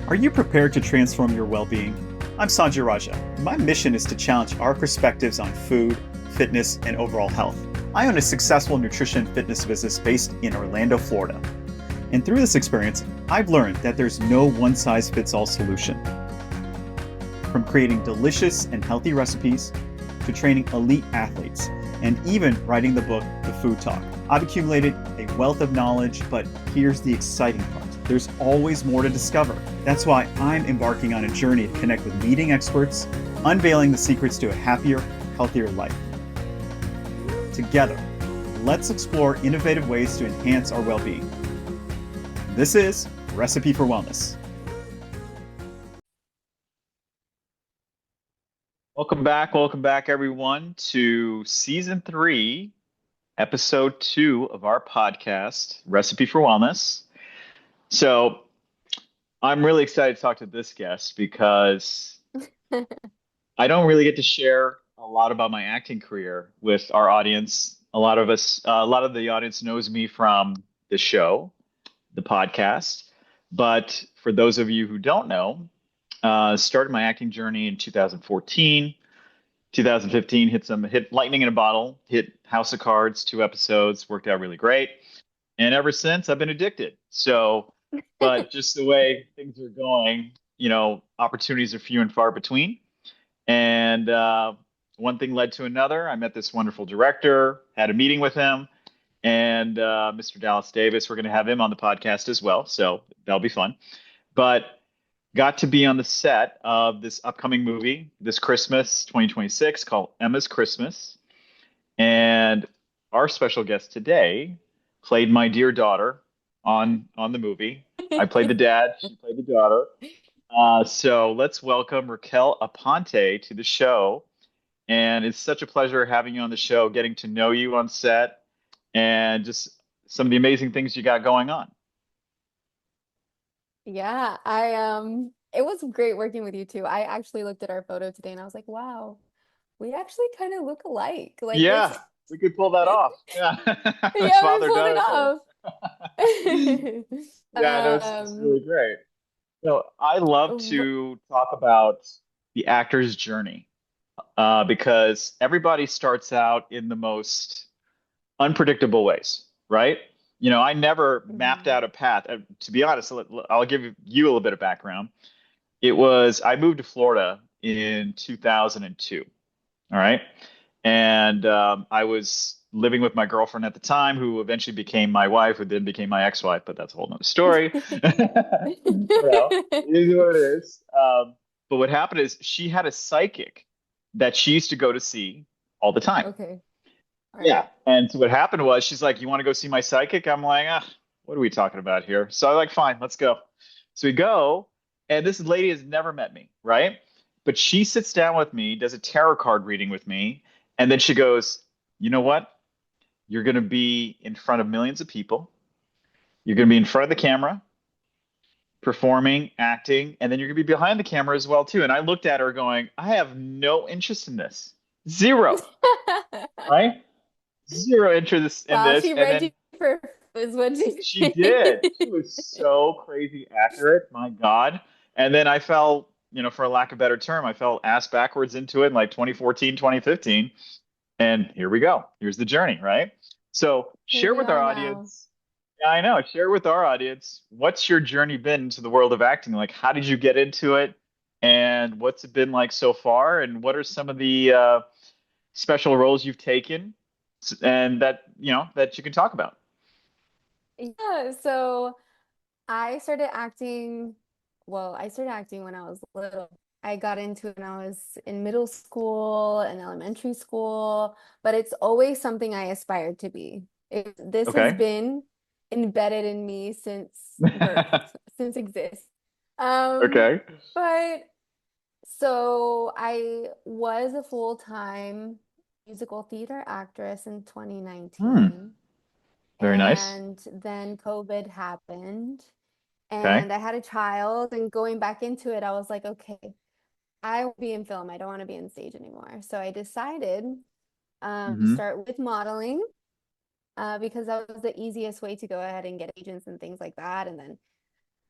Are you prepared to transform your well-being? I'm Sanjay Raja. My mission is to challenge our perspectives on food, fitness, and overall health. I own a successful nutrition and fitness business based in Orlando, Florida. And through this experience, I've learned that there's no one-size-fits-all solution. From creating delicious and healthy recipes, to training elite athletes, and even writing the book, The Food Talk. I've accumulated a wealth of knowledge, but here's the exciting part. There's always more to discover. That's why I'm embarking on a journey to connect with leading experts, unveiling the secrets to a happier, healthier life. Together, let's explore innovative ways to enhance our well-being. This is Recipe for Wellness. Welcome back, everyone, to Season 3, Episode 2 of our podcast, Recipe for Wellness. So I'm really excited to talk to this guest because I don't really get to share a lot about my acting career with our audience. A lot of the audience knows me from the show, the podcast. But for those of you who don't know, started my acting journey in 2014. 2015 hit Lightning in a Bottle, hit House of Cards, 2 episodes, worked out really great. And ever since I've been addicted. So, but just the way things are going, opportunities are few and far between. And one thing led to another. I met this wonderful director, had a meeting with him, and Mr. Dallas Davis, we're going to have him on the podcast as well. So that'll be fun. But got to be on the set of this upcoming movie this Christmas 2026 called Emma's Christmas. And our special guest today played my dear daughter on the movie. I played the dad, she played the daughter. So let's welcome Raquel Aponte to the show. And it's such a pleasure having you on the show, getting to know you on set, and just some of the amazing things you got going on. Yeah, it was great working with you too. I actually looked at our photo today and I was like, wow, we actually kind of look alike. Like this. Yeah, we could pull that off. Yeah. Yeah, we pulled it Father-daughter off. thing. Yeah, no, it's Um, really great. So I love w- to talk about the actor's journey because everybody starts out in the most unpredictable ways, right? I never mapped mhm. out a path. To be honest, I'll give you a little bit of background. I moved to Florida in 2002. All right. And I was living with my girlfriend at the time, who eventually became my wife, who then became my ex-wife, but that's a whole nother story. It is what it is. But what happened is she had a psychic that she used to go to see all the time. Okay. All right. Yeah. And so what happened was she's like, "You want to go see my psychic?" I'm like, what are we talking about here? So I'm like, fine, let's go. So we go, and this lady has never met me, right? But she sits down with me, does a tarot card reading with me, and then she goes, "You know what? You're going to be in front of millions of people. You're going to be in front of the camera, performing, acting, and then you're going to be behind the camera as well too." And I looked at her going, "I have no interest in this. Zero, right? Zero interest in Wow, this." she And read then you for is what she she did. She did. was so crazy accurate. My God. And then I fell, for a lack of a better term, I fell ass backwards into it in like 2014, 2015. And here we go. Here's the journey, right? So Here share we with our are now. audience. Yeah, I know. Share with our audience. What's your journey been into the world of acting? Like, how did you get into it? And what's it been like so far? And what are some of the special roles you've taken and that you can talk about? Yeah, so I started acting, I started acting when I was little. I got into it when I was in middle school and elementary school, but it's always something I aspired to be. This has Okay. been embedded in me since birth, since exist. Um, Okay. but so I was a full-time musical theater actress in Hmm. 2019. Very nice. And then COVID happened Okay. and I had a child. And going back into it, I was like, okay, I will be in film. I don't want to be on stage anymore. So I decided to Hmm. start with modeling because that was the easiest way to go ahead and get agents and things like that. And then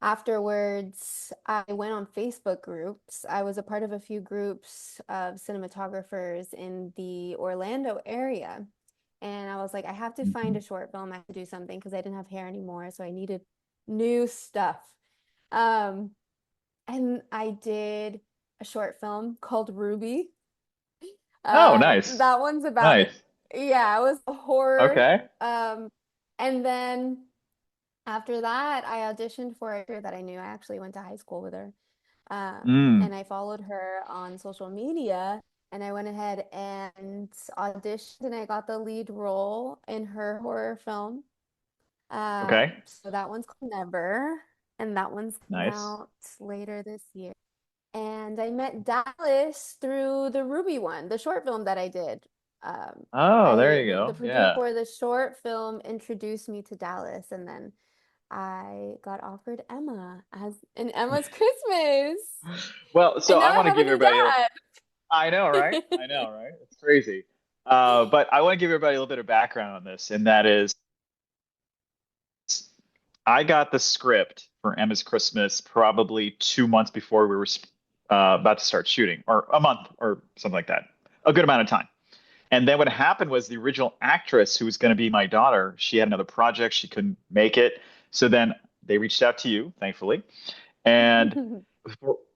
Afterwards, I went on Facebook groups. I was a part of a few groups of cinematographers in the Orlando area. And I was like, I have to find Hmm. a short film. I have to do something because I didn't have hair anymore. So I needed new stuff. Um, and I did a short film called Ruby. Oh, nice. That one's about it. Nice. Yeah, it was a horror. Okay. Um, and then after that, I auditioned for a actor that I knew. I actually went to high school with her. Mm. And I followed her on social media and I went ahead and auditioned and I got the lead role in her horror film. Okay. So that one's called Never, and that one's coming Nice. out later this year. And I met Dallas through the Ruby one, the short film that I did. Oh, there you The go. producer Yeah. for the short film introduced me to Dallas, and then I got offered Emma as in Emma's Christmas. Well, so And now I I want to have a give new everybody a, dad. I know, right? I know, right? It's crazy. But I want to give everybody a little bit of background on this, and that is I got the script for Emma's Christmas probably 2 months before we were about to start shooting, or a month or something like that, a good amount of time. And then what happened was the original actress who was going to be my daughter, she had another project, she couldn't make it. So then they reached out to you, thankfully. And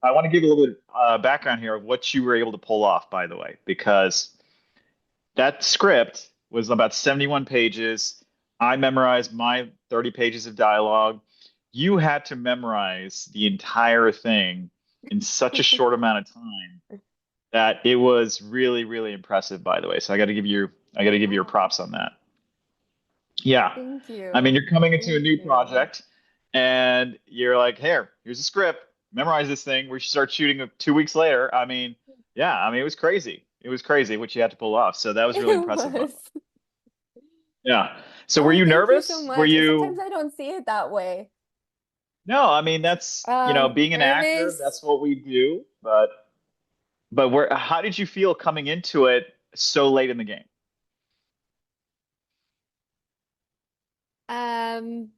I want to give you a little bit background here of what you were able to pull off, by the way, because that script was about 71 pages. I memorized my 30 pages of dialogue. You had to memorize the entire thing in such a short amount of time that it was really, really impressive, by the way. So I got to give you your Oh, props on that. Yeah. thank I mean, you. you're coming into a Thank new you. project and you're like, here's a script, memorize this thing. We should start shooting 2 weeks later. I mean, yeah, I mean, it was crazy. It was crazy what you had to pull off. So that was really It impressive, by the way. was. Yeah. So were Oh, you thank you so nervous? Were much. Sometimes you, I don't see it that way. no, I mean, being an actor, Nervous. that's what we do. But how did you feel coming into it so late in the game? Um,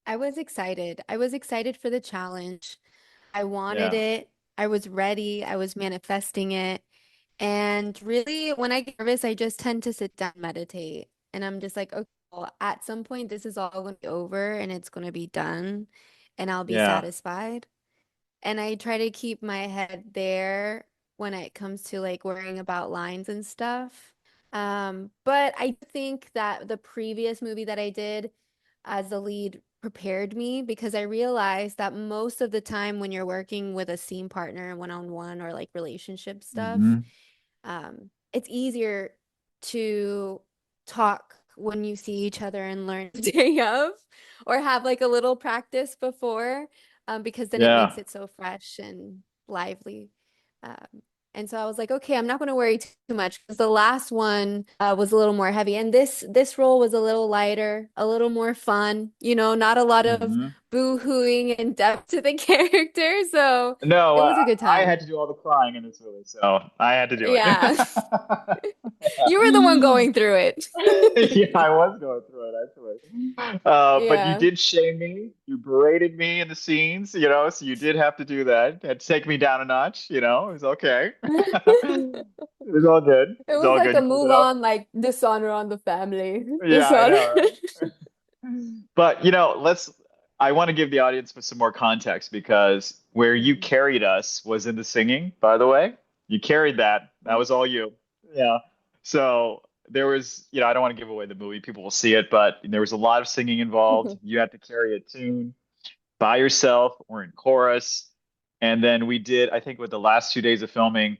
I was excited. I was excited for the challenge. I wanted Yeah. it. I was ready. I was manifesting it. And really, when I get nervous, I just tend to sit down and meditate. And I'm just like, okay, well, at some point, this is all going to be over and it's going to be done and I'll be Yeah. satisfied. And I try to keep my head there when it comes to like worrying about lines and stuff. But I think that the previous movie that I did as the lead prepared me because I realized that most of the time when you're working with a scene partner one-on-one or like relationship stuff, Hmm. it's easier to talk when you see each other and learn the day of, or have like a little practice before, because then it makes Yeah. it so fresh and lively. Um, and so I was like, okay, I'm not going to worry too much because the last one was a little more heavy, and this role was a little lighter, a little more fun. Not a lot of Hmm. boo-hooing and depth to the character, so No, it was a good I time. had to do all the crying in this movie, so I had to do it. Yeah. You were the one going through it. Yeah, I was going through it actually. But you Yeah. did shame me. You berated me in the scenes, so you did have to do that. Had to take me down a notch, it was okay. It was all good. It It was was all like good. a You pulled it move off. on, like dishonor on the family. Yeah, I Dishonor. know, right? But I want to give the audience some more context because where you Mhm. carried us was in the singing, by the way. You carried that. That was all you. Yeah. So there was, I don't want to give away the movie. People will see it, but there was a lot of singing involved. You had to carry a tune by yourself or in chorus. And then we did, I think with the last 2 days of filming,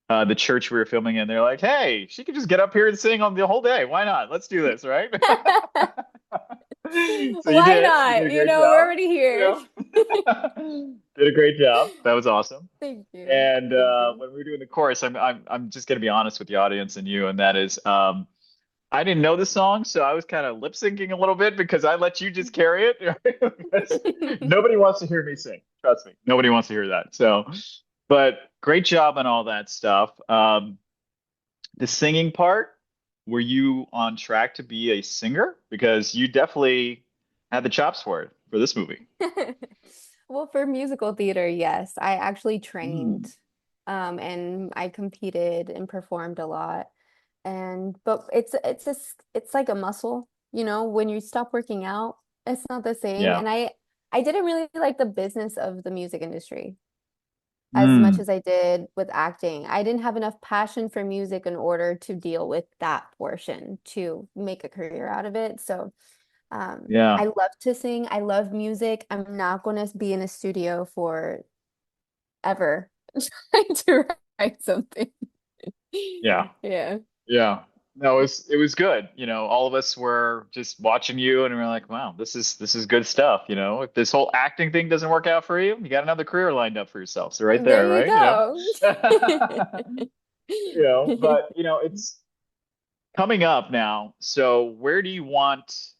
the church we were filming in, they're like, hey, she could just get up here and sing on the whole day. Why not? Let's do this, right? So you Why did. You did not? a great We're job. already here. Yeah. Did a great job. That was awesome. Thank you. And Thank you. when we were doing the chorus, I'm just gonna be honest with the audience and you, and that is, I didn't know the song, so I was kind of lip syncing a little bit because I let you just carry it. Right? Because nobody wants to hear me sing. Trust me, nobody wants to hear that. So, but great job on all that stuff. The singing part, were you on track to be a singer? Because you definitely had the chops for it for this movie. Well, for musical theater, yes. I actually Mm. trained, and I competed and performed a lot. And but it's like a muscle, when you stop working out, it's not the same. Yeah. And I didn't really like the business of the music industry as much Mm. as I did with acting. I didn't have enough passion for music in order to deal with that portion to make a career out of it. So I Yeah. love to sing. I love music. I'm not going to be in a studio for ever trying to write something. Yeah. Yeah. Yeah. No, it was good. All of us were just watching you and we are like, wow, this is good stuff. If this whole acting thing doesn't work out for you, you got another career lined up for yourself. So right There there, you right? go. But it's coming up now. So where do you want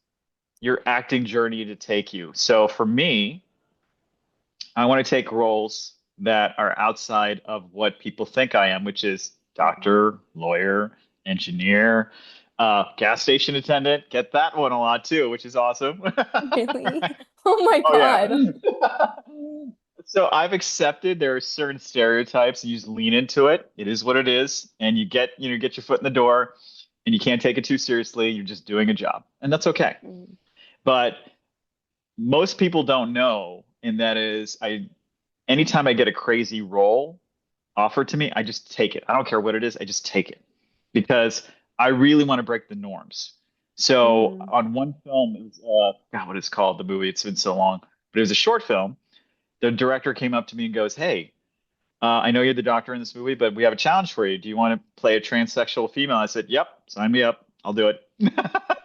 your acting journey to take you? So for me, I want to take roles that are outside of what people think I am, which is doctor, lawyer, engineer, gas station attendant. Get that one a lot too, which is awesome. Really? Oh my Oh yeah. God. So I've accepted there are certain stereotypes and you just lean into it. It is what it is, and you get your foot in the door, and you can't take it too seriously. You're just doing a job, and that's okay. Mm. But most people don't know, and that is, anytime I get a crazy role offered to me, I just take it. I don't care what it is, I just take it because I really want to break the norms. So Mm. on one film, it was God, what is it called? The movie. It's been so long, but it was a short film. The director came up to me and goes, "Hey, I know you're the doctor in this movie, but we have a challenge for you. Do you want to play a transsexual female?" I said, "Yep, sign me up. I'll do it."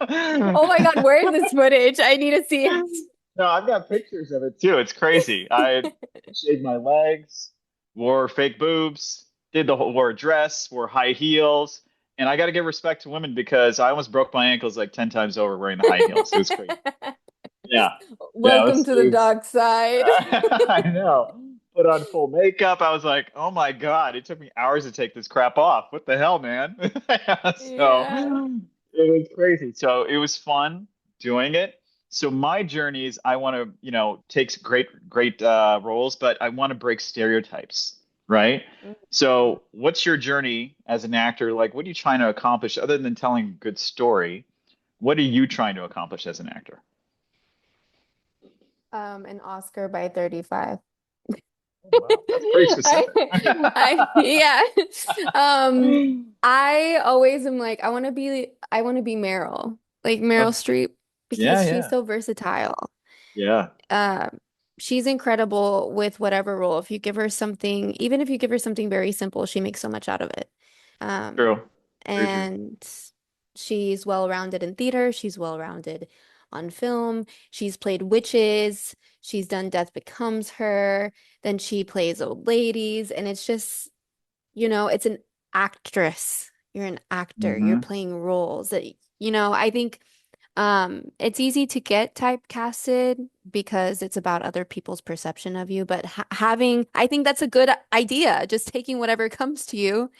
Oh my God, where is this footage? I need to see it. No, I've got pictures of it too. It's crazy. I shaved my legs, wore fake boobs, wore a dress, wore high heels, and I got to give respect to women because I almost broke my ankles like 10 times over wearing the high heels. It was crazy. Yeah. Yeah, it Welcome was, to it the was dark side. I know. Put on full makeup. I was like, "Oh my God, it took me hours to take this crap off. What the hell, man?" So Yeah. it was crazy. So it was fun doing it. So my journey is I want to, take great roles, but I want to break stereotypes, right? Mhm. So what's your journey as an actor? Like, what are you trying to accomplish other than telling a good story? What are you trying to accomplish as an actor? An Oscar by 35. Oh, wow, that's pretty I, specific. yeah. I always am like, I want to be Meryl, like Meryl Oh, Streep, yeah, because she's yeah, so versatile. yeah. Um, she's incredible with whatever role. If you give her something, even if you give her something very simple, she makes so much out of it. Um, True. Very true. and she's well-rounded in theater. She's well-rounded on film. She's played witches. She's done Death Becomes Her. Then she plays old ladies, and it's just, it's an actress. You're an actor. You're Hmm. playing roles that, I think it's easy to get typecasted because it's about other people's perception of you, but I think that's a good idea, just taking whatever comes to you,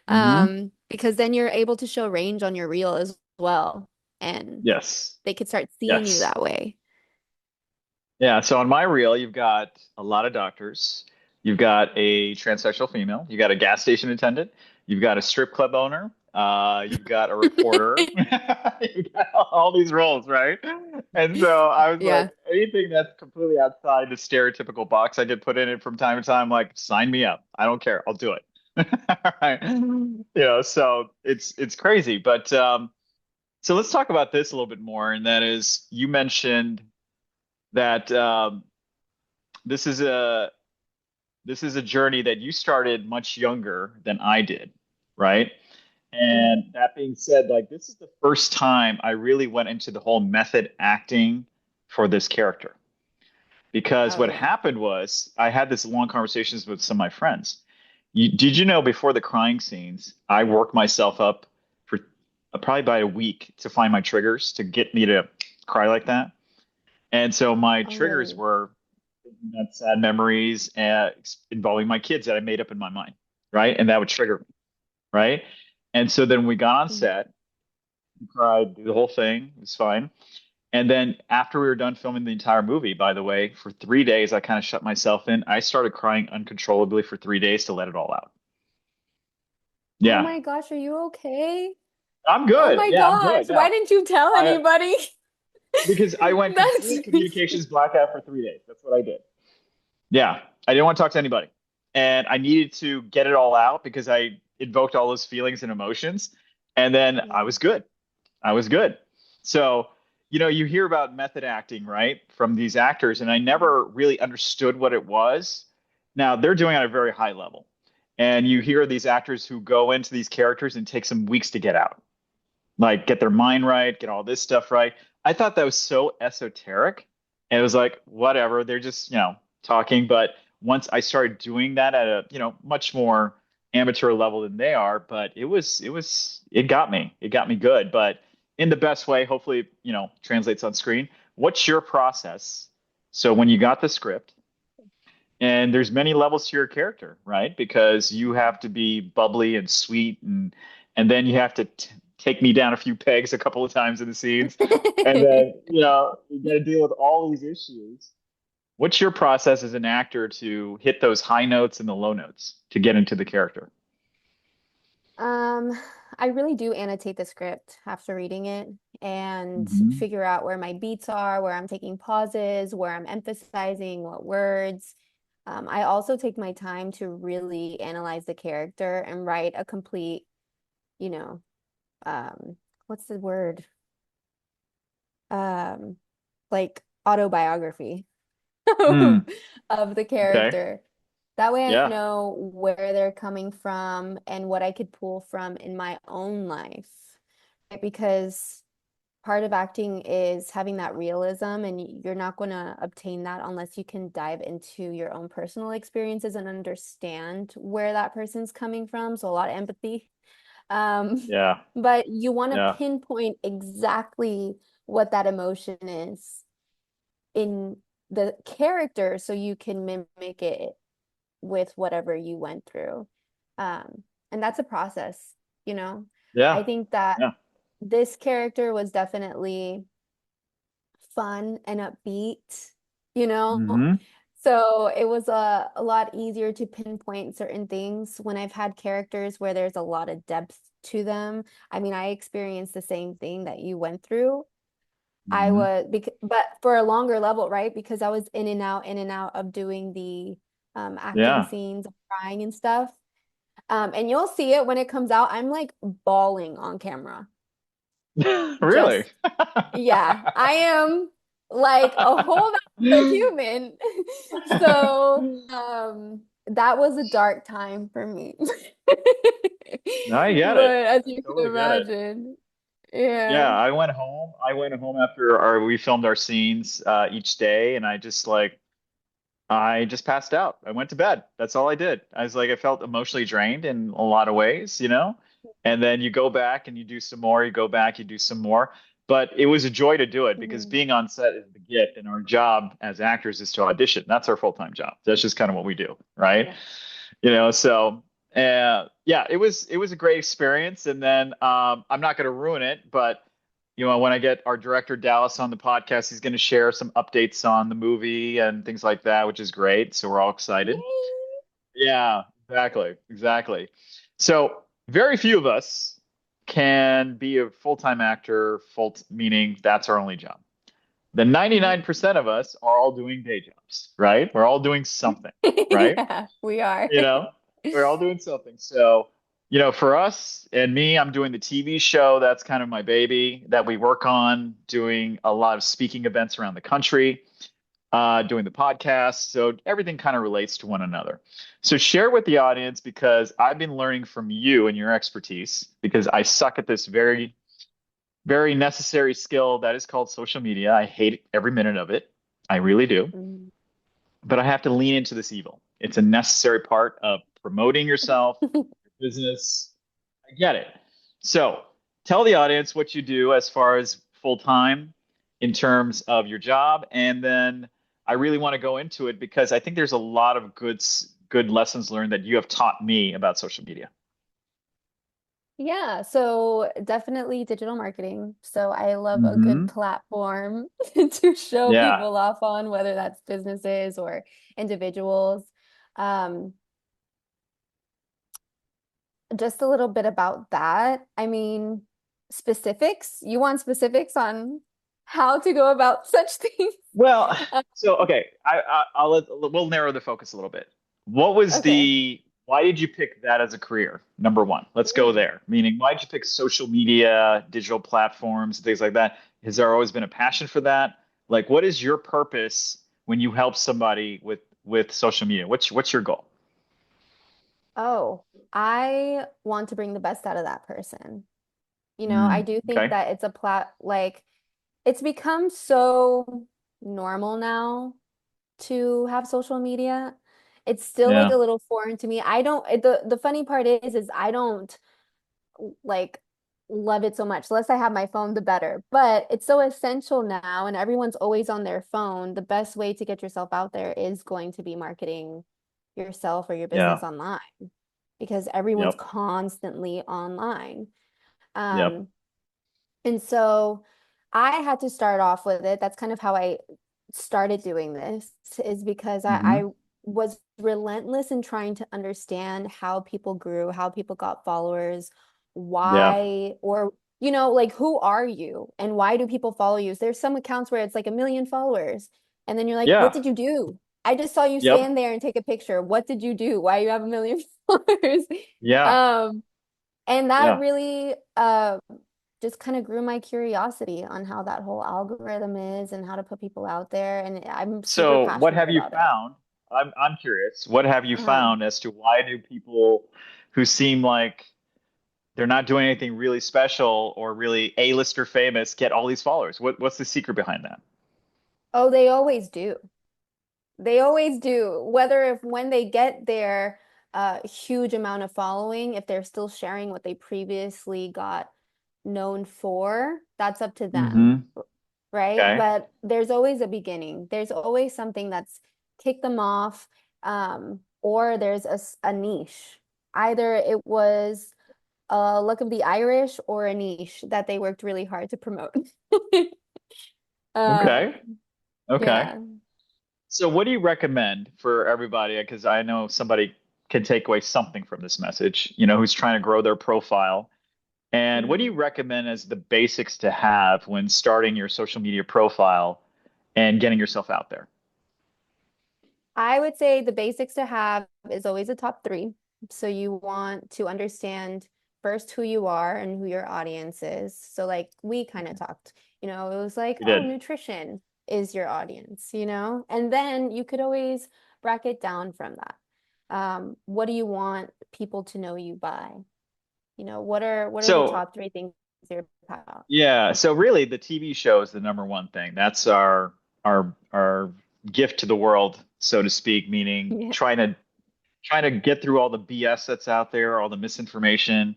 Hmm. because then you're able to show range on your reel as well, and Yes. they could start seeing you Yes. that way. Yeah. So on my reel, you've got a lot of doctors. You've got a transsexual female. You got a gas station attendant. You've got a strip club owner. You've got a reporter. You've got all these roles, right? And so I was like, Yeah. anything that's completely outside the stereotypical box I get put in it from time to time, like, sign me up. I don't care. I'll do it. All right. So it's crazy. But so let's talk about this a little bit more. And that is, you mentioned that this is a this is a journey that you started much younger than I did, right? And Mhm. that being said, like, this is the first time I really went into the whole method acting for this character. Because Oh what yeah. happened was I had this long conversations with some of my friends. Did you know before the crying scenes, I worked myself up for probably by a week to find my triggers to get me to cry like that? And so my Oh triggers really? were that sad memories involving my kids that I made up in my mind, right? And that would trigger me, right? And so then we got on Mhm. set, cried, do the whole thing, it was fine. And then after we were done filming the entire movie, by the way, for 3 days, I kind of shut myself in. I started crying uncontrollably for 3 days to let it all out. Oh Yeah, my gosh, are you okay? I'm Oh good. my Yeah, I'm gosh, good. why No, didn't you tell I anybody? because I went That's complete communications blackout for 3 days. That's what I did. Yeah, I didn't want to talk to anybody. And I needed to get it all out because I invoked all those feelings and emotions. And then I yeah. was good. I was good. So, you hear about method acting, right, from these actors, and I never really understood what it was. Now, they're doing it at a very high level. And you hear these actors who go into these characters and take some weeks to get out, like get their mind right, get all this stuff right. I thought that was so esoteric. And it was like, whatever, they're just, talking. But once I started doing that at a, much more amateur level than they are, but it got me. It got me good, but in the best way, hopefully, translates on screen. What's your process? So when you got the script, and there's many levels to your character, right? Because you have to be bubbly and sweet, and then you have to take me down a few pegs a couple of times in the scenes, and then you got to deal with all these issues. What's your process as an actor to hit those high notes and the low notes to get into the character? Um, I really do annotate the script after reading it and Hmm. figure out where my beats are, where I'm taking pauses, where I'm emphasizing what words. I also take my time to really analyze the character and write a complete, you know, what's the word? Um, like autobiography Mm, of the okay. character. That way I Yeah. know where they're coming from and what I could pull from in my own life. Right? Because part of acting is having that realism, and you're not going to obtain that unless you can dive into your own personal experiences and understand where that person's coming from. So a lot of empathy. Um, Yeah. but you want to Yeah. pinpoint exactly what that emotion is in the character so you can mimic it with whatever you went through. And that's a process, you know. I Yeah. think that Yeah. this character was definitely fun and upbeat, you know. Hmm. So it was a lot easier to pinpoint certain things when I've had characters where there's a lot of depth to them. I mean, I experienced the same thing that you went through. I Hmm. was, but for a longer level, right? Because I was in and out of doing the acting Yeah. scenes, crying and stuff. And you'll see it when it comes out. I'm like bawling on camera. Really? Just, yeah, I am like a whole other human. So, that was a dark time for me. No, I get it. But as I you can totally get it. imagine, Yeah, yeah. I went home. I went home after we filmed our scenes each day, and I just passed out. I went to bed. That's all I did. I was like, I felt emotionally drained in a lot of ways. And then you go back and you do some more, you go back, you do some more. But it was a joy to do it because Mhm. being on set is the gift, and our job as actors is to audition. That's our full-time job. That's just kind of what we do, right? Yeah. So yeah, it was a great experience. And then I'm not going to ruin it, but when I get our director Dallas on the podcast, he's going to share some updates on the movie and things like that, which is great. So we're all excited. Yay. Yeah, exactly, exactly. So very few of us can be a full-time actor, meaning that's our only job. The 99% of us are all doing day jobs, right? We're all doing something, right? Yeah, we are. you know, we're all doing something. So, for us and me, I'm doing the TV show. That's kind of my baby that we work on, doing a lot of speaking events around the country, doing the podcast. So everything kind of relates to one another. So share with the audience because I've been learning from you and your expertise because I suck at this very, very necessary skill that is called social media. I hate every minute of it. I really do, Mm. but I have to lean into this evil. It's a necessary part of promoting yourself, your business. I get it. So tell the audience what you do as far as full time in terms of your job. And then I really want to go into it because I think there's a lot of good lessons learned that you have taught me about social media. Yeah, so definitely digital marketing. So I love a good Hmm. platform to show Yeah. people off on, whether that's businesses or individuals. Um, just a little bit about that. I mean, specifics. You want specifics on how to go about such things? Well, Uh, so okay, we'll narrow the focus a little bit. What was okay. why did you pick that as a career? Number one, let's go Mm. there. Meaning, why did you pick social media, digital platforms, things like that? Has there always been a passion for that? Like, what is your purpose when you help somebody with social media? What's your goal? Oh, I want to bring the best out of that person. I do think Okay. that it's a like it's become so normal now to have social media. It's still like Yeah. a little foreign to me. I don't the funny part is I don't like love it so much. The less I have my phone, the better. But it's so essential now, and everyone's always on their phone. The best way to get yourself out there is going to be marketing yourself or your business Yeah. online because everyone's Yep. constantly online. Yep. Um, and so I had to start off with it. That's kind of how I started doing this, is because I Hmm. was relentless in trying to understand how people grew, how people got followers, Yeah. why, or, like who are you and why do people follow you? So there's some accounts where it's like 1 million followers. And then you're like, what Yeah. did you do? I just saw you Yep. stand there and take a picture. What did you do? Why you have 1 million followers? Yeah. Um, and that Yeah. really just kind of grew my curiosity on how that whole algorithm is and how to put people out there. And I'm super So, what passionate have you about it. found? I'm curious. What have you Uh-huh. found as to why do people who seem like they're not doing anything really special or really A-lister famous get all these followers? What's the secret behind that? Oh, they always do. They always do. Whether if when they get their huge amount of following, if they're still sharing what they previously got known for, that's up to them, Hmm. right? Okay. But there's always a beginning. There's always something that's kicked them off, or there's a niche. Either it was a look of the Irish or a niche that they worked really hard to promote. Uh, Okay. Okay. yeah. So, what do you recommend for everybody? Because I know somebody can take away something from this message, who's trying to grow their profile. And what do you Mhm. recommend as the basics to have when starting your social media profile and getting yourself out there? I would say the basics to have is always a top three. So you want to understand first who you are and who your audience is. So like we kind of talked, it was like, You oh, did. nutrition is your audience, and then you could always bracket down from that. What do you want people to know you by? What are the So, top three things you're about? yeah, so really the TV show is the number one thing. That's our gift to the world, so to speak, meaning Yeah. trying to get through all the BS that's out there, all the misinformation,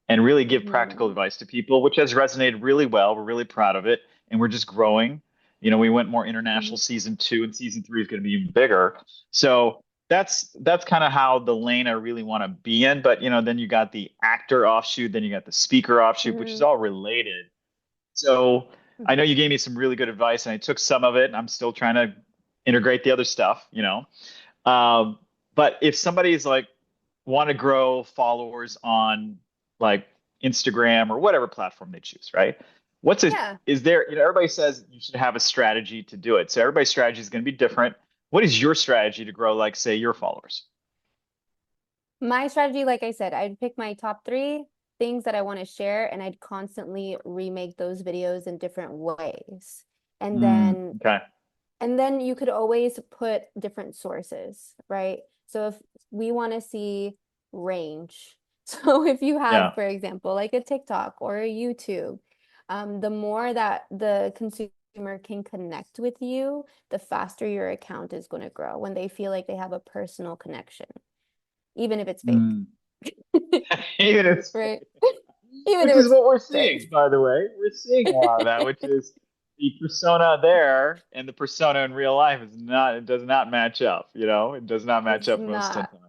and really give practical Mhm. advice to people, which has resonated really well. We're really proud of it, and we're just growing. We went more international Mhm. season 2, and season 3 is going to be even bigger. So that's kind of how the lane I really want to be in. But then you got the actor offshoot, then you got the speaker offshoot, which is Mhm. all related. So I know you gave me some really good advice, and I took some of it, and I'm still trying to integrate the other stuff. Um, but if somebody's like want to grow followers on like Instagram or whatever platform they choose, right? Yeah. Is there, everybody says you should have a strategy to do it. So everybody's strategy is going to be different. What is your strategy to grow, like, say, your followers? My strategy, like I said, I'd pick my top three things that I want to share, and I'd constantly remake those videos in different ways. And then Okay. and then you could always put different sources, right? So if we want to see range, so if you have, Yeah. for example, like a TikTok or a YouTube, the more that the consumer can connect with you, the faster your account is going to grow when they feel like they have a personal connection, even if it's fake. Mm. Even it's Right? Even which if is it's what we're fake. seeing, by the way. We're seeing a lot of that, which is the persona there and the persona in real life it does not match up, it does not match It's up most of not. the time.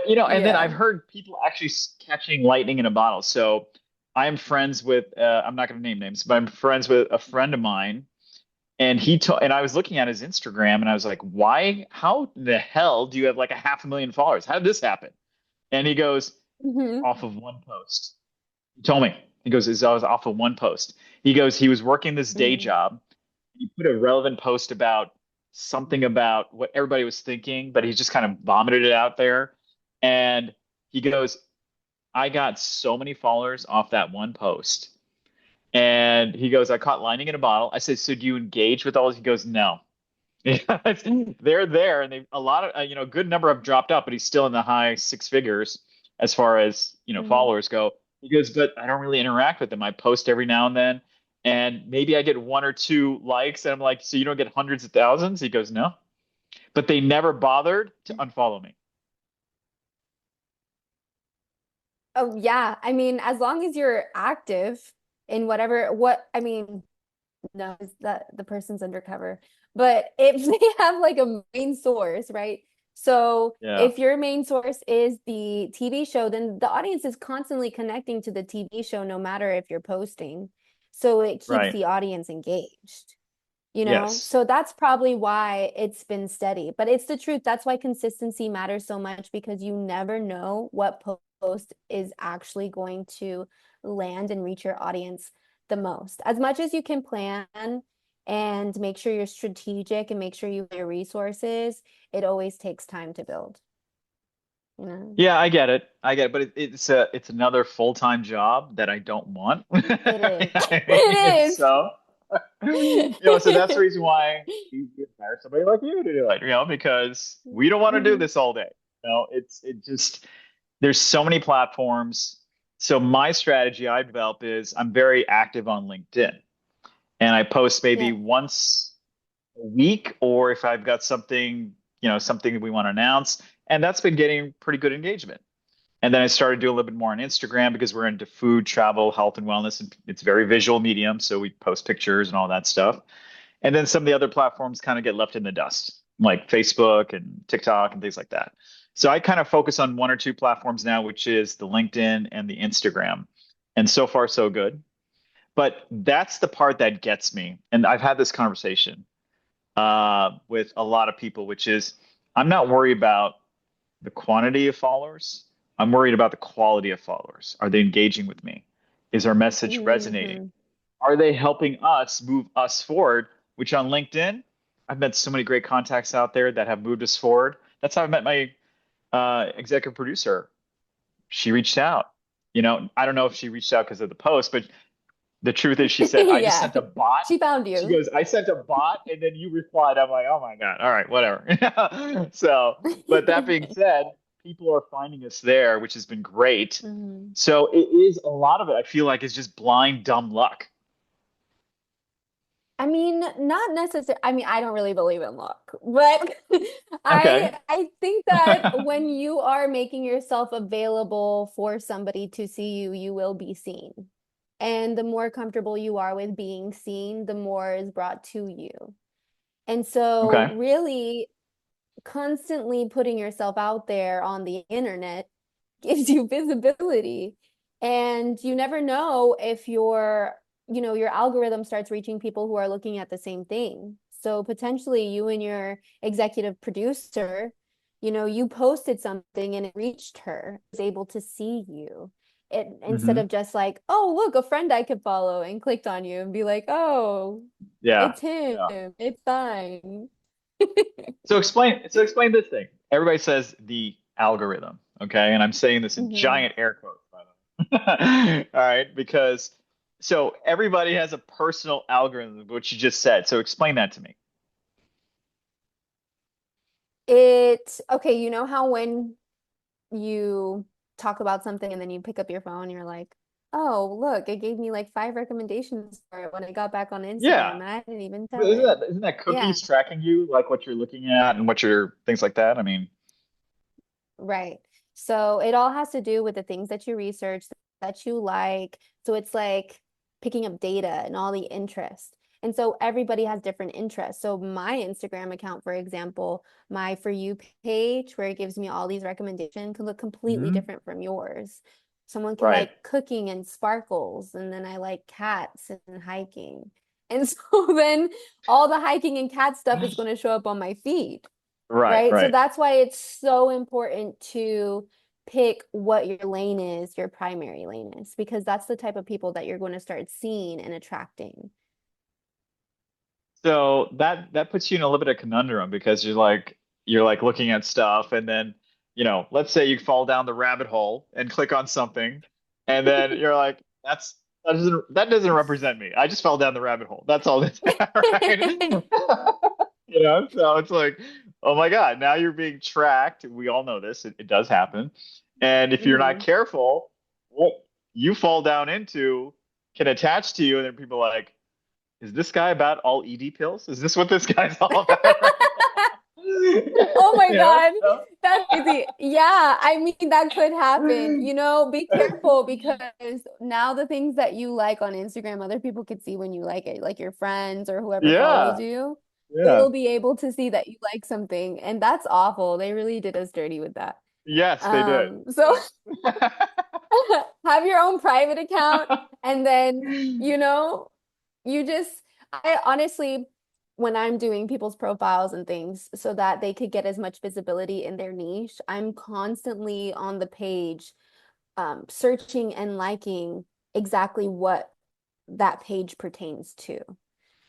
But and then I've Yeah. heard people actually catching lightning in a bottle. So I'm friends with, I'm not going to name names, but I'm friends with a friend of mine, and and I was looking at his Instagram, and I was like, why? How the hell do you have like a 500,000 followers? How did this happen? And he goes, Hmm. off of one post. He told me. He goes, I was off of one post. He goes, he was working this day Hmm. job. He put a relevant post about something about what everybody was thinking, but he just kind of vomited it out there. And he goes, I got so many followers off that one post. And he goes, I caught lightning in a bottle. I said, so do you engage with all this? He goes, no. They're there, and they a lot of a good number have dropped out, but he's still in the high six figures as far as Hmm. followers go. He goes, but I don't really interact with them. I post every now and then, and maybe I get one or two likes, and I'm like, so you don't get hundreds of thousands? He goes, no, but they never bothered to unfollow me. Oh, yeah. I mean, as long as you're active in I mean, no, is that the person's undercover. But if they have like a main source, right? So Yeah, if your main source is the TV show, then the audience is constantly connecting to the TV show, no matter if you're posting. So it keeps right. the audience engaged, you know? Yes. So that's probably why it's been steady. But it's the truth. That's why consistency matters so much because you never know what post is actually going to land and reach your audience the most. As much as you can plan and make sure you're strategic and make sure you have your resources, it always takes time to build, you know? Yeah, I get it. I get it, but it's another full-time job that I don't want. It is. And It so, so that's the is. reason why you hire somebody like you to do it, because we don't want to do Mhm. this all day. It just there's so many platforms. So my strategy I develop is I'm very active on LinkedIn, and I post maybe Yeah. once a week, or if I've got something, something that we want to announce, and that's been getting pretty good engagement. And then I started doing a little bit more on Instagram because we're into food, travel, health, and wellness, and it's very visual medium, so we post pictures and all that stuff. And then some of the other platforms kind of get left in the dust, like Facebook and TikTok and things like that. So I kind of focus on one or two platforms now, which is the LinkedIn and the Instagram. And so far, so good. But that's the part that gets me. And I've had this conversation with a lot of people, which is I'm not worried about the quantity of followers. I'm worried about the quality of followers. Are they engaging with me? Is our message resonating? Hmm. Are they helping us move us forward? Which on LinkedIn, I've met so many great contacts out there that have moved us forward. That's how I met my executive producer. She reached out. I don't know if she reached out because of the post, but the truth is, she said, I just Yeah. sent a bot. She found She you. goes, I sent a bot, and then you replied. I'm like, oh my God. All right, whatever. So, but that being said, people are finding us there, which has been great. Mhm. So it is a lot of it, I feel like, is just blind, dumb luck. I mean, not necessarily. I mean, I don't really believe in luck, but Okay. I think that when you are making yourself available for somebody to see you, you will be seen. And the more comfortable you are with being seen, the more is brought to you. And so, Okay. really, constantly putting yourself out there on the internet gives you visibility. And you never know if your algorithm starts reaching people who are looking at the same thing. So potentially you and your executive producer, you posted something and it reached her, was able to see you. It instead Hmm. of just like, oh, look, a friend I could follow and clicked on you and be like, oh, Yeah. it's him, Yeah. it's fine. So explain this thing. Everybody says the algorithm, okay? And I'm saying this in Mhm. giant air quotes, by the way. All right, because so everybody has a personal algorithm, which you just said. So explain that to me. Okay, you know how when you talk about something and then you pick up your phone, you're like, oh, look, it gave me like five recommendations for it when I got back on Instagram Yeah. and I didn't even But tell isn't it. that isn't that Yeah, cookies tracking you, like what you're looking at and what your things like that? I mean, right. So it all has to do with the things that you research, that you like. So it's like picking up data and all the interest. And so everybody has different interests. So my Instagram account, for example, my For You page, where it gives me all these recommendations, can look completely Hmm. different from yours. Someone can Right. like cooking and sparkles, and then I like cats and hiking. And so then all the hiking and cat stuff is going to show up on my feed, Right. right? So Right. that's why it's so important to pick what your lane is, your primary lane is, because that's the type of people that you're going to start seeing and attracting. So that puts you in a little bit of conundrum because you're like looking at stuff and then, let's say you fall down the rabbit hole and click on something and then you're like, that doesn't represent me. I just fell down the rabbit hole. That's all that's right. So it's like, oh my God, now you're being tracked. We all know this. It does happen. And if you're not Hmm. careful, what you fall down into can attach to you, and then people are like, is this guy about all ED pills? Is this what this guy's all about right now? Oh my You know? God, that's crazy. Yeah, I mean, that could happen. Be careful because now the things that you like on Instagram, other people could see when you like it, like your friends or whoever follows Yeah, you. yeah. They'll be able to see that you like something, and that's awful. They really did us dirty with that. Yes, they did. So have your own private account, and then, you just, I honestly, when I'm doing people's profiles and things so that they could get as much visibility in their niche, I'm constantly on the page, searching and liking exactly what that page pertains to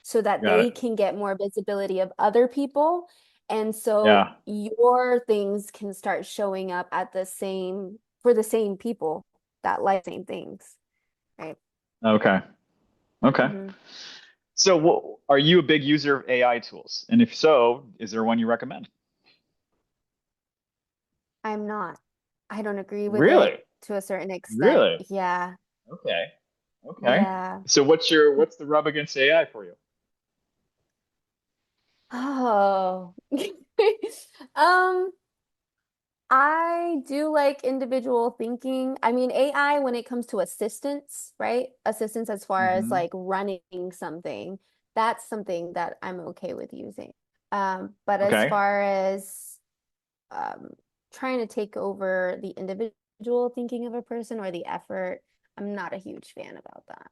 so that Got they it. can get more visibility of other people. And so Yeah. your things can start showing up for the same people that like the same things, right? Okay. Okay. Hmm. So, are you a big user of AI tools? And if so, is there one you recommend? I'm not. I don't agree with it Really? to a certain extent. Really? Yeah. Okay. Okay. Yeah. So, what's the rub against AI for you? Oh. Um, I do like individual thinking. I mean, AI when it comes to assistance, right? Assistance as far as Hmm. like running something, that's something that I'm okay with using. But as Okay. far as um, trying to take over the individual thinking of a person or the effort, I'm not a huge fan about that.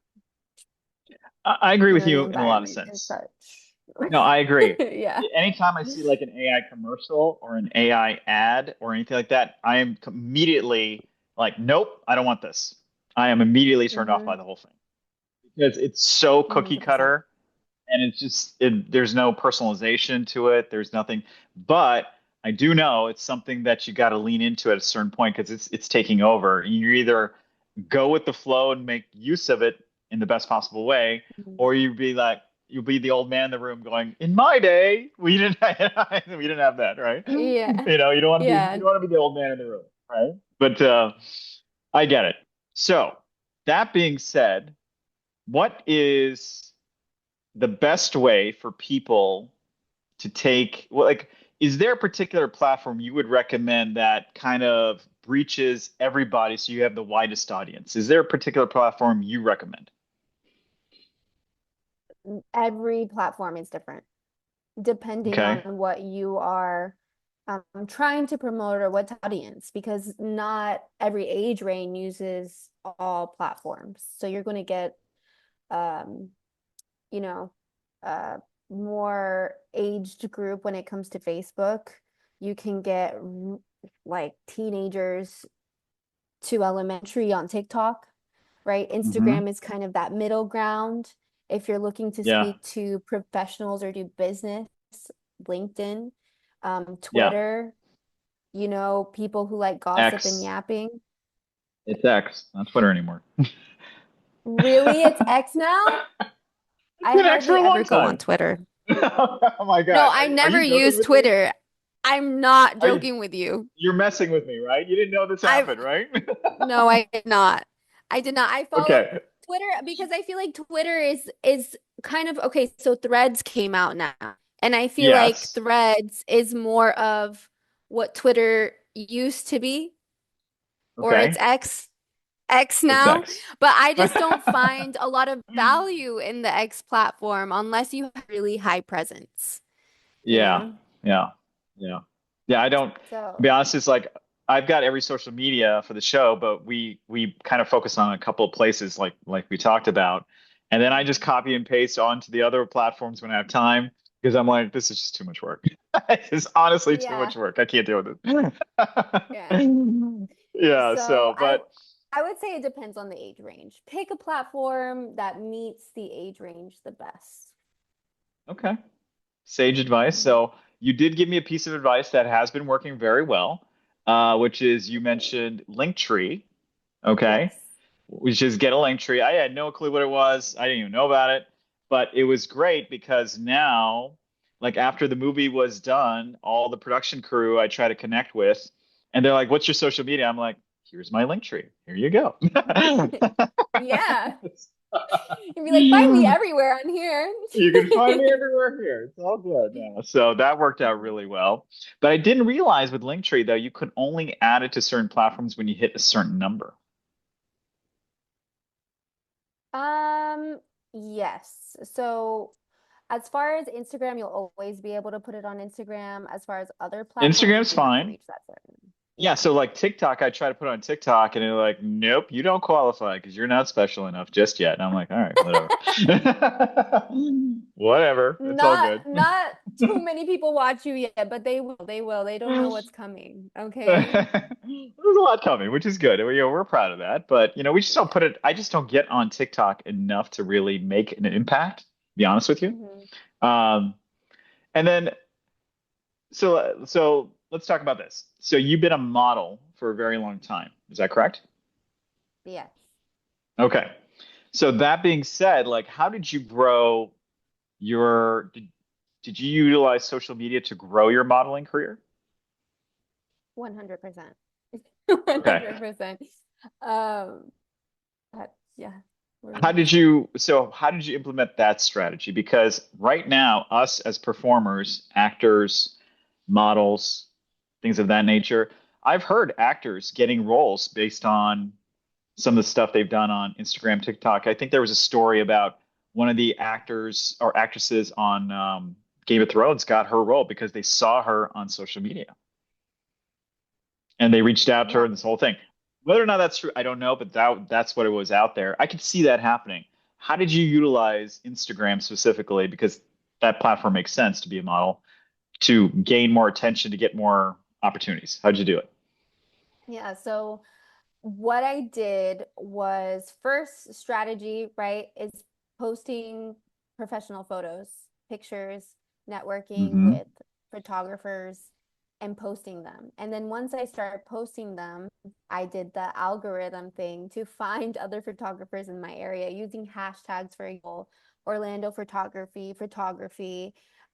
I agree with The you in a lot of environment and sense. such. No, I agree. Yeah. Anytime I see like an AI commercial or an AI ad or anything like that, I am immediately like, nope, I don't want this. I am immediately turned off Hmm. by the whole thing because it's so cookie 100%. cutter and there's no personalization to it. There's nothing, but I do know it's something that you got to lean into at a certain point because it's taking over. You either go with the flow and make use of it in the best possible way, or you'll be the old man in the room going, "In my day, we didn't we didn't have that, right?" Yeah. You Yeah. don't want to be the old man in the room, right? But I get it. So that being said, what is the best way for people to take, well, like, is there a particular platform you would recommend that kind of reaches everybody so you have the widest audience? Is there a particular platform you recommend? Every platform is different depending on Okay. what you are trying to promote or what audience, because not every age range uses all platforms. So you're going to get, um, you know, uh, more aged group when it comes to Facebook. You can get like teenagers to elementary on TikTok, right? Hmm. Instagram is kind of that middle ground. If you're looking to Yeah. speak to professionals or do business, LinkedIn, Yeah. Twitter, people who like gossip and X. yapping. It's X, not Twitter anymore. Really? It's X now? It's I been X for hardly a ever long go on time. Twitter. Oh my No, God. I Are never you joking use with me? Twitter. I'm not Are you, joking with you. you're messing with me, right? You didn't know this I happened, right? No, I did not. I did not. I follow Okay. Twitter because I feel like Twitter is kind of okay. So Threads came out now, and I feel like Yes. Threads is more of what Twitter used to be, or it's Okay. X. X It's now, X. but I just don't find a lot of value in the X platform unless you have really high presence, you Yeah, know? yeah, yeah, yeah. I don't. To be So, honest, it's like I've got every social media for the show, but we kind of focus on a couple of places, like we talked about, and then I just mhm. copy and paste onto the other platforms when I have time because I'm like, this is just too much work. It's honestly too Yeah, much work. I can't deal with it. yeah. Yeah. So So, but I would say it depends on the age range. Pick a platform that meets the age range the best. okay. Sage advice. Mhm. So you did give me a piece of advice that has been working very well, which is you mentioned Linktree. Okay. Yes. Which is get a Linktree. I had no clue what it was. I didn't even know about it, but it was great because now, like after the movie was done, all the production crew I try to connect with, and they're like, "What's your social media?" I'm like, "Here's my Linktree. Here you go." Yeah. You'd be like, find me everywhere on here. You can find me everywhere here. It's all good now. So that worked out really well. But I didn't realize with Linktree though, you could only add it to certain platforms when you hit a certain number. Um, yes. So as far as Instagram, you'll always be able to put it on Instagram. As far as other platforms, you Instagram's do have to fine. reach that certain. Yeah, Yeah. so like TikTok, I try to put on TikTok and they're like, nope, you don't qualify because you're not special enough just yet. And I'm like, all right, whatever. Whatever. It's all good. Not too many people watch you yet, but they will. They will. They don't know what's coming. Okay. There's a lot coming, which is good. We're proud of that. But we just don't Yeah. put it, I just don't get on TikTok enough to really make an impact, to be honest with you. Hmm. Um, and then so let's talk about this. So you've been a model for a very long time. Is that correct? Yes. Okay. So that being said, like how did you grow did you utilize social media to grow your modeling career? 100%. Okay. 100%. Um, yeah. How did you implement that strategy? Because right now, us as performers, actors, models, things of that nature, I've heard actors getting roles based on some of the stuff they've done on Instagram, TikTok. I think there was a story about one of the actors or actresses on Game of Thrones got her role because they saw her on social media and they reached out to her Yeah. and this whole thing. Whether or not that's true, I don't know, but that's what it was out there. I could see that happening. How did you utilize Instagram specifically? Because that platform makes sense to be a model to gain more attention, to get more opportunities. How did you do it? Yeah. So what I did was first strategy, right, is posting professional photos, pictures, networking Hmm. with photographers and posting them. And then once I started posting them, I did the algorithm thing to find other photographers in my area using hashtags, for example, Orlando photography,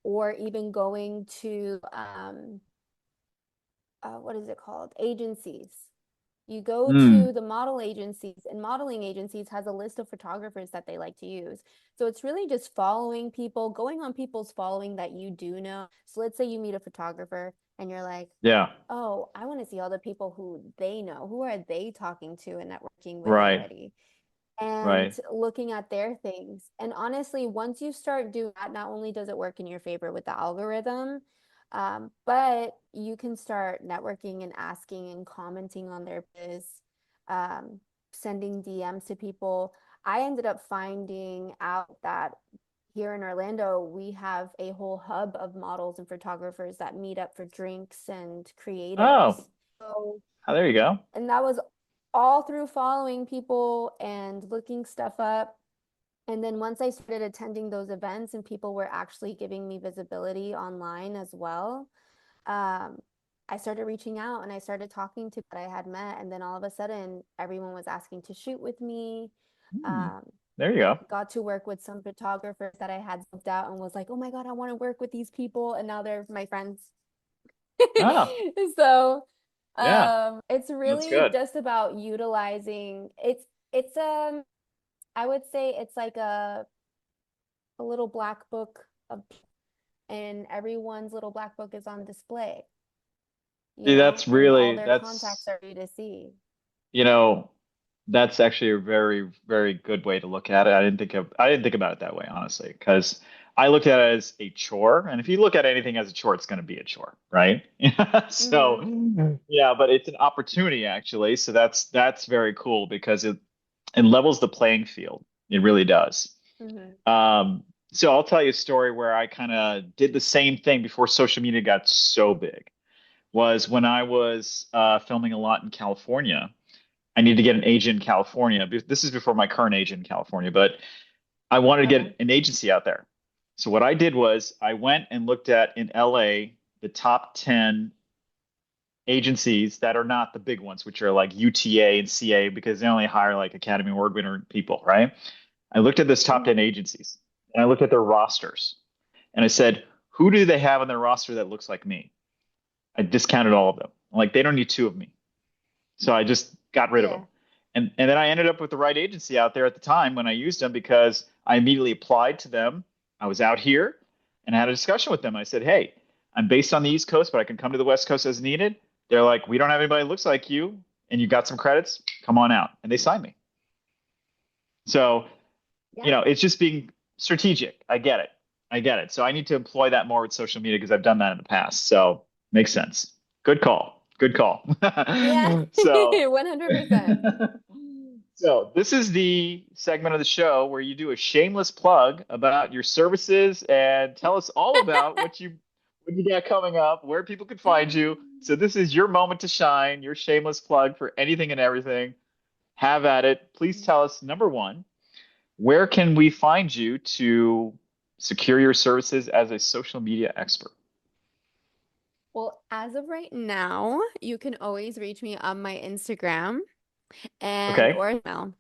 or even going to what is it called? Agencies. You go Mm. to the model agencies, and modeling agencies has a list of photographers that they like to use. So it's really just following people, going on people's following that you do know. So let's say you meet a photographer and you're like, Yeah. oh, I want to see all the people who they know. Who are they talking to and networking with Right. already? And Right. looking at their things. And honestly, once you start doing that, not only does it work in your favor with the algorithm, but you can start networking and asking and commenting on their biz, um, sending DMs to people. I ended up finding out that here in Orlando, we have a whole hub of models and photographers that meet up for drinks and Oh, creatives. So there you go. and that was all through following people and looking stuff up. And then once I started attending those events and people were actually giving me visibility online as well, um, I started reaching out and I started talking to that I had met. And then all of a sudden, everyone was asking to shoot with me. Hmm. Um, There you go. got to work with some photographers that I had booked out and was like, oh my God, I want to work with these people. And now they're my friends. Oh, So, yeah. it's That's really good. just about utilizing it's I would say it's like a little black book of and everyone's little black book is on display, See, that's and all really their contacts that's are for you to see. you know. That's actually a very, very good way to look at it. I didn't think about it that way, honestly, because I looked at it as a chore. And if you look at anything as a chore, it's going to be a chore, right? So Mm-hmm. yeah, but it's an opportunity actually. So that's very cool because it levels the playing field. It really does. Mm-hmm. Um, so I'll tell you a story where I kind of did the same thing before social media got so big. Was when I was filming a lot in California. I need to get an agent in California. This is before my current agent in California, but I wanted to Okay. get an agency out there. So what I did was I went and looked at in LA the top 10 agencies that are not the big ones, which are like UTA and CA because they only hire like Academy Award winner people, right? I looked at this top 10 Mm-hmm. agencies and I looked at their rosters and I said, who do they have on their roster that looks like me? I discounted all of them. Like they don't need two of me. So I just got rid of them. Yeah. And then I ended up with the right agency out there at the time when I used them because I immediately applied to them. I was out here and I had a discussion with them. I said, "Hey, I'm based on the East Coast, but I can come to the West Coast as needed." They're like, "We don't have anybody that looks like you and you got some credits. Come on out." And they signed me. So, Yeah. it's just being strategic. I get it. I get it. So I need to employ that more with social media because I've done that in the past. So makes sense. Good call. Good call. Yeah. So 100%. So this is the segment of the show where you do a shameless plug about your services and tell us all about what you got coming up, where people can find you. So this is your moment to shine, your shameless plug for anything and everything. Have at it. Please tell us, number one, where can we find you to secure your services as a social media expert? Well, as of right now, you can always reach me on my Instagram and Okay. or email.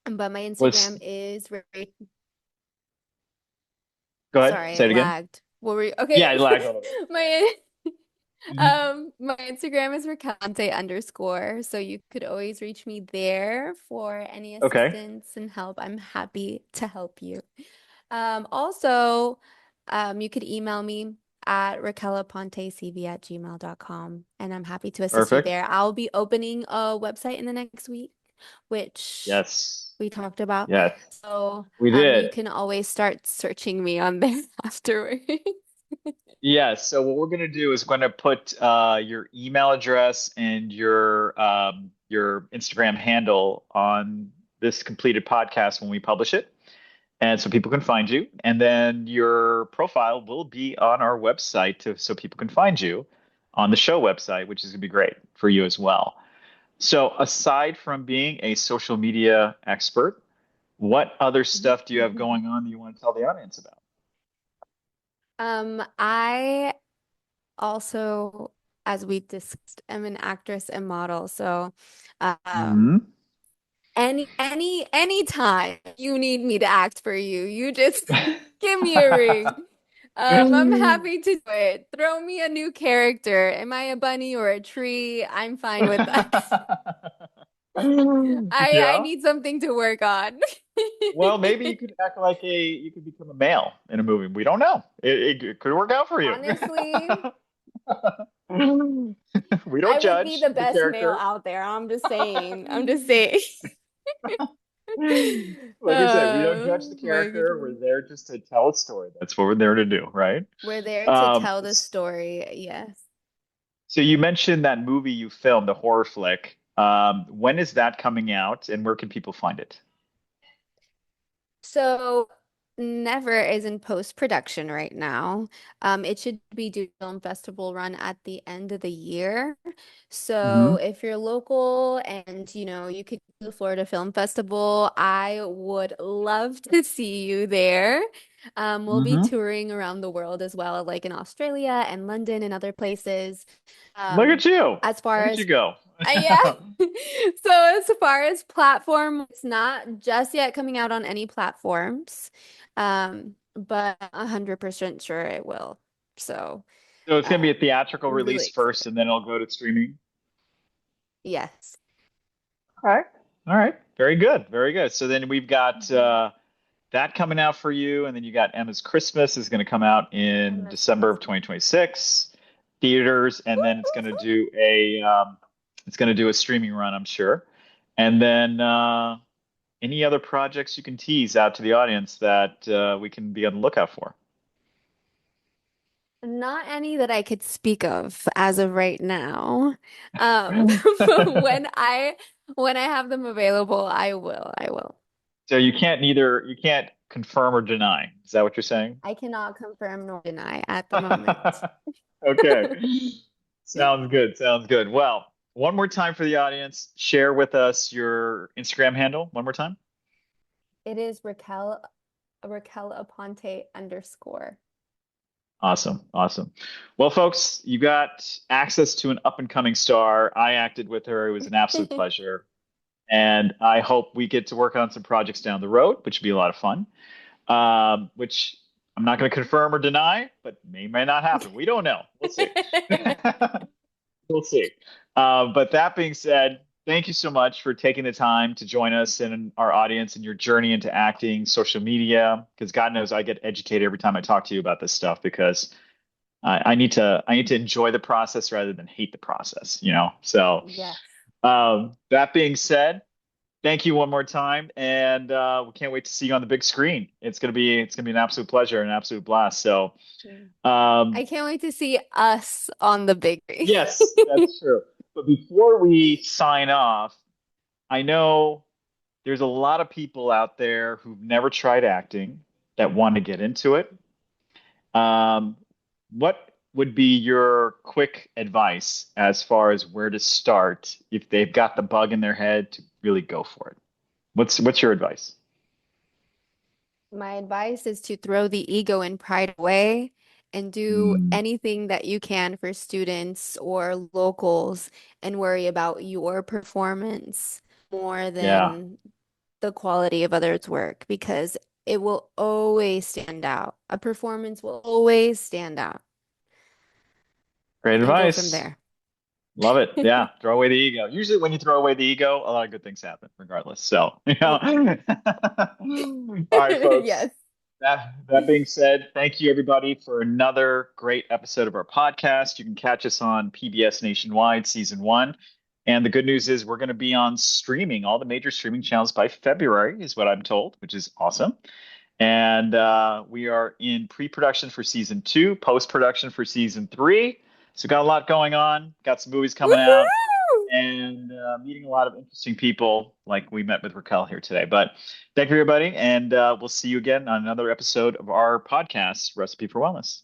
But my Let's Instagram is go ahead. sorry, Say it it again. lagged. What were you? Yeah, Okay. I lagged a little My bit. my Instagram is Raquel_. So you could always reach me there for any Okay. assistance and help. I'm happy to help you. Also, you could email me at raquelapontecv@gmail.com, and I'm happy to assist you Perfect. there. I'll be opening a website in the next week, which Yes. we talked about. Yes. So, We you did. can always start searching me on there afterwards. Yeah, so what we're going to do is going to put your email address and your Instagram handle on this completed podcast when we publish it, and so people can find you. And then your profile will be on our website so people can find you on the show website, which is going to be great for you as well. So aside from being a social media expert, what other stuff do you have going on that you want to tell the audience about? I also, as we discussed, am an actress and model. So, Hmm. any time you need me to act for you, you just give me a ring. I'm happy to do it. Throw me a new character. Am I a bunny or a tree? I'm fine with that. I Yeah. need something to work on. Well, maybe you could act like you could become a male in a movie. We don't know. It could work out for you. Honestly, We don't I would be judge the the best male character. out there. I'm just saying. I'm just saying. Like I said, we don't judge the My character. We're goodness. there just to tell a story. That's what we're there to do, right? We're there to Um, tell the story. Yes. so you mentioned that movie you filmed, the horror flick. When is that coming out, and where can people find it? So Never is in post-production right now. It should be due to film festival run at the end of the year. So Hmm. if you're local and you could do the Florida Film Festival, I would love to see you there. We'll be Hmm. touring around the world as well, like in Australia and London and other places. Look at Um, you. as far Look at you as go. yeah. So as far as platform, it's not just yet coming out on any platforms, but 100% sure it will. So, So it's going to be a theatrical really release first, excited. and then it'll go to streaming. Yes. Okay. All right. Very good. Very good. So then we've got Mhm. that coming out for you, and then you got Emma's Christmas is going to come out in MS December of Christmas. 2026 theaters, and then it's going to do a streaming run, I'm sure. And then any other projects you can tease out to the audience that we can be on the lookout for? Not any that I could speak of as of right now. But when I have them available, I will. I will. So you can't confirm or deny. Is that what you're saying? I cannot confirm nor deny at the moment. Okay. Sounds good. Sounds good. Well, one more time for the audience, share with us your Instagram handle one more time. It is Raquel Aponte _. Awesome. Awesome. Well, folks, you got access to an up and coming star. I acted with her. It was an absolute pleasure. And I hope we get to work on some projects down the road, which would be a lot of fun. Which I'm not going to confirm or deny, but may not happen. We don't know. We'll see. We'll see. But that being said, thank you so much for taking the time to join us and our audience in your journey into acting, social media. Because God knows I get educated every time I talk to you about this stuff because I need to enjoy the process rather than hate the process, you know? So Yes. that being said, thank you one more time, and we can't wait to see you on the big screen. It's gonna be an absolute pleasure, an absolute blast. So, I um, can't wait to see us on the big screen. yes, that's true. But before we sign off, I know there's a lot of people out there who've never tried acting that want to get into it. Um, what would be your quick advice as far as where to start if they've got the bug in their head to really go for it? What's your advice? My advice is to throw the ego and pride away and do Mm, anything that you can for students or locals and worry about your performance more yeah, than the quality of others' work because it will always stand out. A performance will always stand out great and go from advice. there. Love it. Yeah, throw away the ego. Usually, when you throw away the ego, a lot of good things happen, regardless. So, you know. All right, folks. Yes. That being said, thank you everybody for another great episode of our podcast. You can catch us on PBS Nationwide Season 1. And the good news is we're going to be on streaming, all the major streaming channels by February, is what I'm told, which is awesome. And we are in pre-production for Season 2, post-production for Season 3. So got a lot going on, got some movies coming out, Woohoo! and meeting a lot of interesting people like we met with Raquel here today. But thank you, everybody. And we'll see you again on another episode of our podcast, Recipe for Wellness.